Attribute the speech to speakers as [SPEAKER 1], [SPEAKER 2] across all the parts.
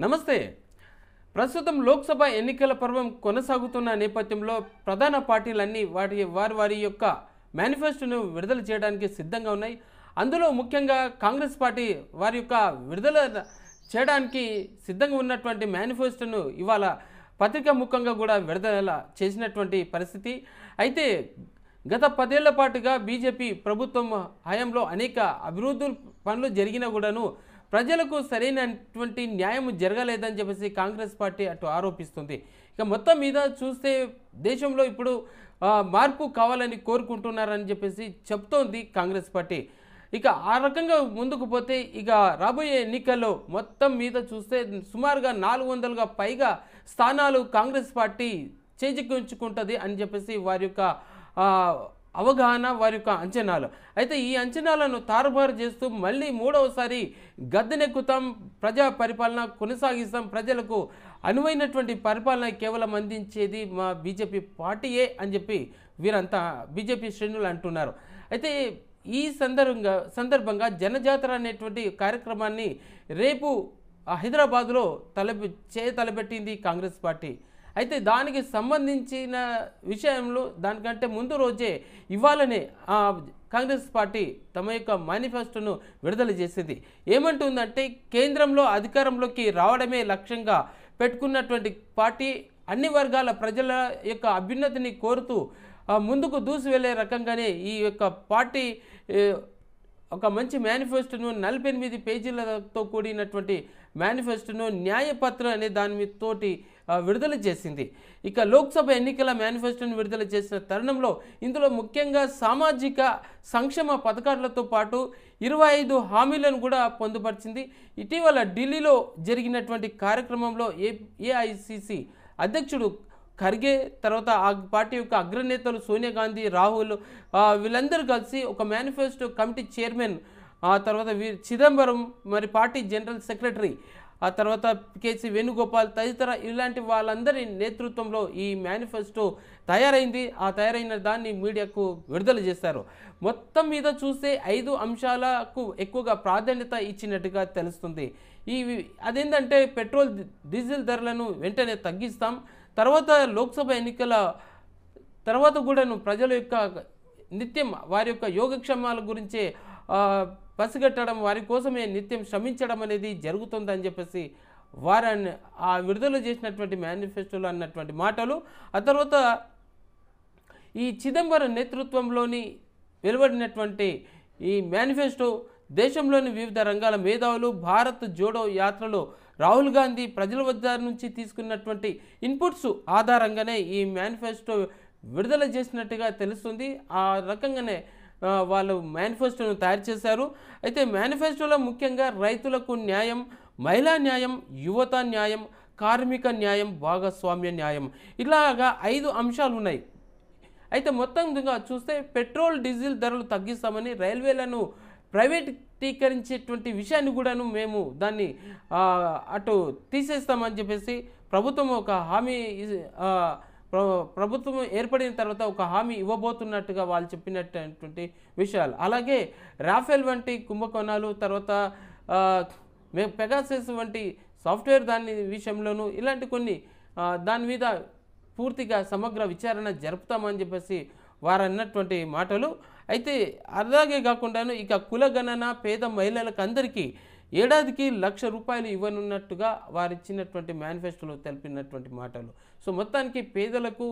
[SPEAKER 1] నమస్తే. ప్రస్తుతం లోక్సభ ఎన్నికల పర్వం కొనసాగుతున్న నేపథ్యంలో ప్రధాన పార్టీలన్నీ వారి యొక్క మేనిఫెస్టోను విడుదల చేయడానికి సిద్ధంగా ఉన్నాయి. అందులో ముఖ్యంగా కాంగ్రెస్ పార్టీ వారి యొక్క విడుదల చేయడానికి సిద్ధంగా ఉన్నటువంటి మేనిఫెస్టోను ఇవాళ పత్రికా ముఖంగా కూడా విడుదల చేసినటువంటి పరిస్థితి. అయితే గత 10 ఏళ్ల పాటుగా బీజేపీ ప్రభుత్వం హయాంలో అనేక అభివృద్ధి పనులు జరిగినా కూడాను ప్రజలకు సరైనటువంటి న్యాయం జరగలేదని చెప్పేసి కాంగ్రెస్ పార్టీ అటు ఆరోపిస్తుంది. ఇక మొత్తం మీద చూస్తే దేశంలో ఇప్పుడు మార్పు కావాలని కోరుకుంటున్నారని చెప్పేసి చెప్తోంది కాంగ్రెస్ పార్టీ. ఇక ఆ రకంగా ముందుకు పోతే ఇక రాబోయే ఎన్నికల్లో మొత్తం మీద చూస్తే సుమారుగా 400గా పైగా స్థానాలు కాంగ్రెస్ పార్టీ చేజిక్కించుకుంటుంది అని చెప్పేసి వారి యొక్క అవగాహన, వారి యొక్క అంచనాలు. అయితే ఈ అంచనాలను తారుమారు చేస్తూ మళ్ళీ మూడవసారి గద్దెనెక్కుతాం, ప్రజా పరిపాలన కొనసాగిస్తాం, ప్రజలకు అనువైనటువంటి పరిపాలన కేవలం అందించేది మా బీజేపీ పార్టీయే అని చెప్పి వీరంతా బీజేపీ శ్రేణులు అంటున్నారు. అయితే ఈ సందర్భంగా జనజాతర అనేటువంటి కార్యక్రమాన్ని రేపు హైదరాబాద్లో తలపెట్టింది కాంగ్రెస్ పార్టీ. అయితే దానికి సంబంధించిన విషయంలో దానికంటే ముందు రోజే ఇవాళనే కాంగ్రెస్ పార్టీ తమ యొక్క మేనిఫెస్టోను విడుదల చేసింది. ఏమంటుందంటే కేంద్రంలో అధికారంలోకి రావడమే లక్ష్యంగా పెట్టుకున్నటువంటి పార్టీ అన్ని వర్గాల ప్రజల యొక్క అభ్యున్నతిని కోరుతూ ముందుకు దూసి వెళ్ళే రకంగానే ఈ యొక్క పార్టీ ఒక మంచి మేనిఫెస్టోను 48 పేజీలతో కూడినటువంటి మేనిఫెస్టోను న్యాయపత్రం అనే దాని తోటి విడుదల చేసింది. ఇక లోక్సభ ఎన్నికల మేనిఫెస్టోను విడుదల చేసిన తరుణంలో ఇందులో ముఖ్యంగా సామాజిక సంక్షేమ పథకాలతో పాటు 25 హామీలను కూడా పొందుపరిచింది. ఇటీవల ఢిల్లీలో జరిగినటువంటి కార్యక్రమంలో ఏఐసిసి అధ్యక్షుడు ఖర్గే, తర్వాత ఆ పార్టీ యొక్క అగ్రనేతలు సోనియా గాంధీ, రాహుల్ వీళ్ళందరూ కలిసి ఒక మేనిఫెస్టో కమిటీ చైర్మన్, తర్వాత చిదంబరం, మరి పార్టీ జనరల్ సెక్రటరీ, ఆ తర్వాత కేసీ వేణుగోపాల్ తదితర ఇలాంటి వాళ్ళందరి నేతృత్వంలో ఈ మేనిఫెస్టో తయారైంది. ఆ తయారైన దాన్ని మీడియాకు విడుదల చేశారు. మొత్తం మీద చూస్తే 5 అంశాలకు ఎక్కువగా ప్రాధాన్యత ఇచ్చినట్టుగా తెలుస్తుంది. అదేంటంటే పెట్రోల్, డీజిల్ ధరలను వెంటనే తగ్గిస్తాం, తర్వాత లోక్సభ ఎన్నికల తర్వాత కూడాను ప్రజల యొక్క నిత్యం వారి యొక్క యోగక్షేమాల గురించే పసిగట్టడం, వారి కోసమే నిత్యం శ్రమించడం అనేది జరుగుతుందని చెప్పేసి వారిని ఆ విడుదల చేసినటువంటి మేనిఫెస్టోలో అన్నటువంటి మాటలు. ఆ తర్వాత ఈ చిదంబరం నేతృత్వంలోని వెలువడినటువంటి ఈ మేనిఫెస్టో దేశంలోని వివిధ రంగాల మేధావులు భారత్ జోడో యాత్రలో రాహుల్ గాంధీ ప్రజల వద్ద నుంచి తీసుకున్నటువంటి ఇన్పుట్స్ ఆధారంగానే ఈ మేనిఫెస్టో విడుదల చేసినట్టుగా తెలుస్తుంది. ఆ రకంగానే వాళ్ళు మేనిఫెస్టోను తయారు చేశారు. అయితే మేనిఫెస్టోలో ముఖ్యంగా రైతులకు న్యాయం, మహిళా న్యాయం, యువత న్యాయం, కార్మిక న్యాయం, భాగస్వామ్య న్యాయం, ఇలాగా 5 అంశాలు ఉన్నాయి. అయితే మొత్తంగా చూస్తే పెట్రోల్, డీజిల్ ధరలు తగ్గిస్తామని, రైల్వేలను ప్రైవేటీకరించేటువంటి విషయాన్ని కూడాను మేము దాన్ని అటు తీసేస్తామని చెప్పేసి ప్రభుత్వం ఒక హామీ, ప్రభుత్వం ఏర్పడిన తర్వాత ఒక హామీ ఇవ్వబోతున్నట్టుగా వాళ్ళు చెప్పినటువంటి విషయాలు. అలాగే రాఫెల్ వంటి కుంభకోణాలు, తర్వాత పెగాసస్ వంటి సాఫ్ట్వేర్ దాని విషయంలోనూ ఇలాంటి కొన్ని దాని మీద పూర్తిగా సమగ్ర విచారణ జరుపుతామని చెప్పేసి వారు అన్నటువంటి మాటలు. అయితే అలాగే కాకుండాను ఇక కులగణన, పేద మహిళలకు అందరికీ ఏడాదికి ₹1,00,000 ఇవ్వనున్నట్టుగా వారిచ్చినటువంటి మేనిఫెస్టోలో తెలిపినటువంటి మాటలు. సో మొత్తానికి పేదలకు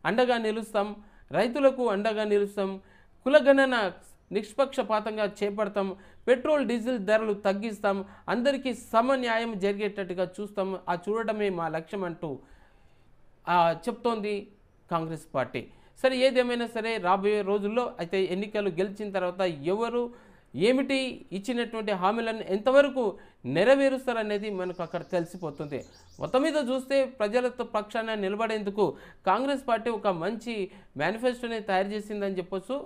[SPEAKER 1] అండగా నిలుస్తాం, రైతులకు అండగా నిలుస్తాం, కులగణన నిష్పక్షపాతంగా చేపడతాం, పెట్రోల్, డీజిల్ ధరలు తగ్గిస్తాం, అందరికీ సమన్యాయం జరిగేటట్టుగా చూస్తాం, చూడడమే మా లక్ష్యం అంటూ చెప్తోంది కాంగ్రెస్ పార్టీ. సరే, ఏదేమైనా సరే రాబోయే రోజుల్లో అయితే ఎన్నికలు గెలిచిన తర్వాత ఎవరు ఏమిటి ఇచ్చినటువంటి హామీలను ఎంతవరకు నెరవేరుస్తారనేది మనకు అక్కడ తెలిసిపోతుంది. మొత్తం మీద చూస్తే ప్రజలతో పక్షాన నిలబడేందుకు కాంగ్రెస్ పార్టీ ఒక మంచి మేనిఫెస్టోని తయారు చేసిందని చెప్పొచ్చు.